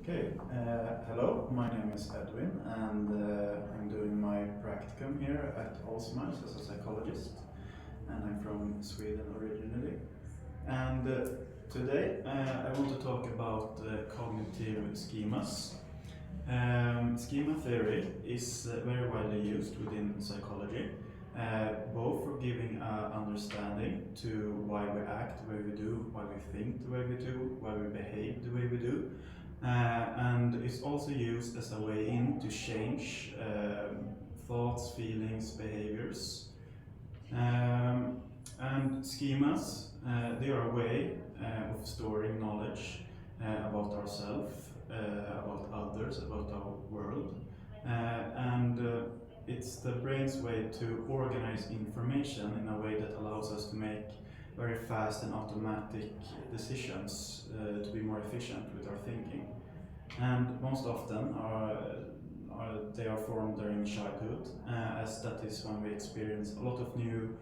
Okay, hello, my name is Edwin and I'm doing my practicum here at Alzheimer's as a psychologist, and I'm from Sweden originally. And today I want to talk about cognitive schemas. Schema theory is very widely used within psychology, both for giving understanding to why we act the way we do, why we think the way we do, why we behave the way we do, and it's also used as a way in to change thoughts, feelings, behaviors. And schemas, they are a way of storing knowledge about ourselves, about others, about our world. And it's the brain's way to organize information in a way that allows us to make very fast and automatic decisions to be more efficient with our thinking. And most often they are formed during childhood, as that is when we experience a lot of new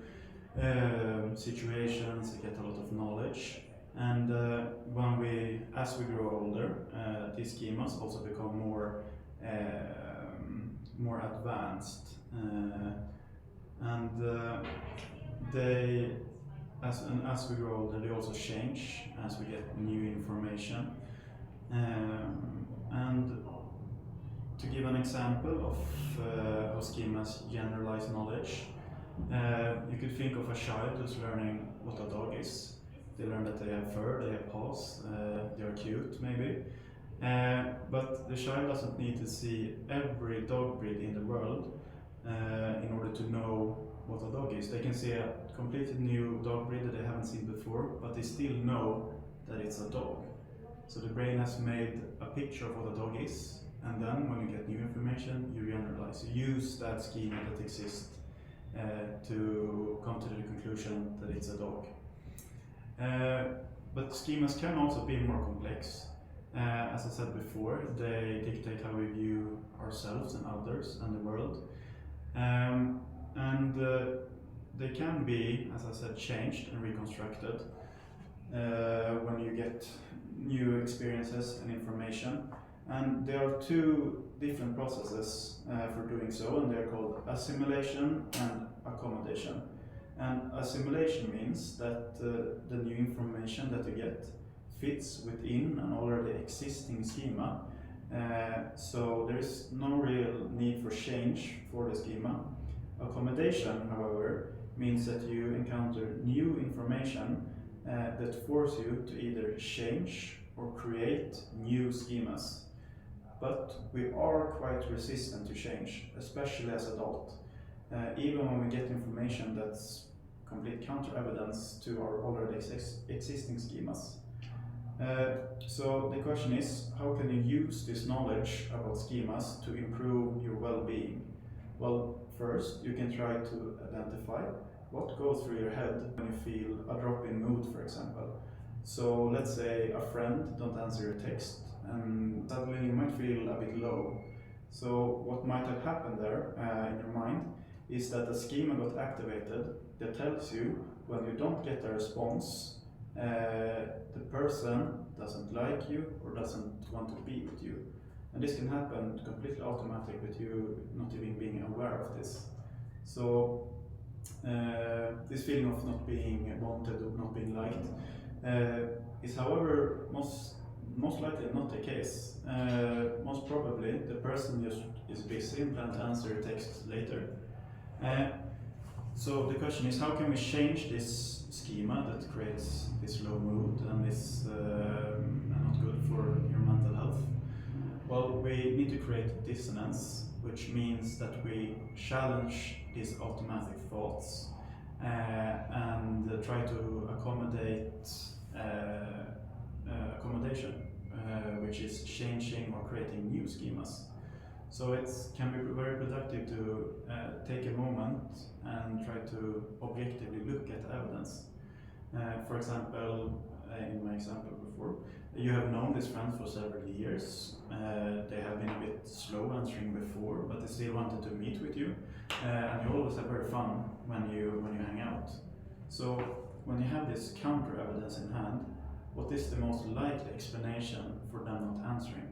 situations, we get a lot of knowledge. And as we grow older, these schemas also become more advanced, and as we grow older, they also change as we get new information. And to give an example of how schemas generalize knowledge, you could think of a child who's learning what a dog is. They learn that they have fur, they have paws, they are cute maybe. But the child doesn't need to see every dog breed in the world in order to know what a dog is. They can see a completely new dog breed that they haven't seen before, but they still know that it's a dog. So the brain has made a picture of what a dog is, and then when you get new information, you generalize. You use that schema that exists to come to the conclusion that it's a dog. But schemas can also be more complex. As I said before, they dictate how we view ourselves and others and the world. And they can be, as I said, changed and reconstructed when you get new experiences and information. And there are two different processes for doing so, and they're called assimilation and accommodation. And assimilation means that the new information that you get fits within an already existing schema, so there is no real need for change for the schema. Accommodation, however, means that you encounter new information that force you to either change or create new schemas. But we are quite resistant to change, especially as adults, even when we get information that's complete counter-evidence to our already existing schemas. So the question is, how can you use this knowledge about schemas to improve your well-being? Well, first you can try to identify what goes through your head when you feel a drop in mood, for example. So let's say a friend don't answer your text, and suddenly you might feel a bit low. So what might have happened there in your mind is that a schema got activated that tells you when you don't get a response, the person doesn't like you or doesn't want to be with you. And this can happen completely automatic with you not even being aware of this. So this feeling of not being wanted or not being liked is, however, most likely not the case. Most probably the person just is busy and plans to answer your text later. So the question is, how can we change this schema that creates this low mood and is not good for your mental health? Well, we need to create dissonance, which means that we challenge these automatic thoughts and try to accommodate accommodation, which is changing or creating new schemas. So it can be very productive to take a moment and try to objectively look at evidence. For example, in my example before, you have known this friend for several years. They have been a bit slow answering before, but they still wanted to meet with you, and you always have very fun when you hang out. So when you have this counter evidence in hand, what is the most likely explanation for them not answering?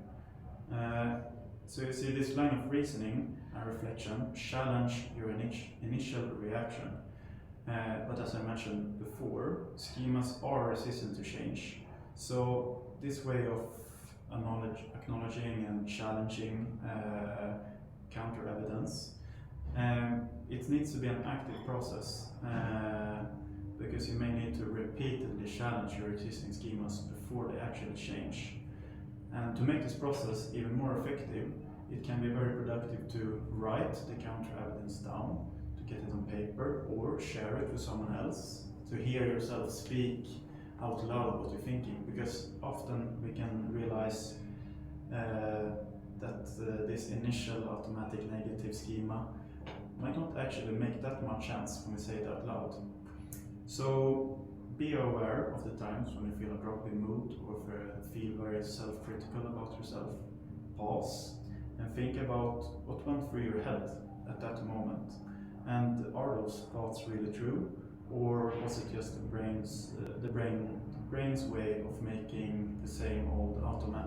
So you see, this line of reasoning and reflection challenge your initial reaction. But as I mentioned before, schemas are resistant to change. So this way of acknowledging and challenging counter evidence, it needs to be an active process, because you may need to repeatedly challenge your existing schemas before they actually change. And to make this process even more effective, it can be very productive to write the counter evidence down, to get it on paper, or share it with someone else, to hear yourself speak out loud what you're thinking, because often we can realize that this initial automatic negative schema might not actually make that much sense when we say it out loud. So be aware of the times when you feel a drop in mood or feel very self-critical about yourself. Pause and think about what went through your head at that moment. And are those thoughts really true, or was it just the brain's way of making the same old automatic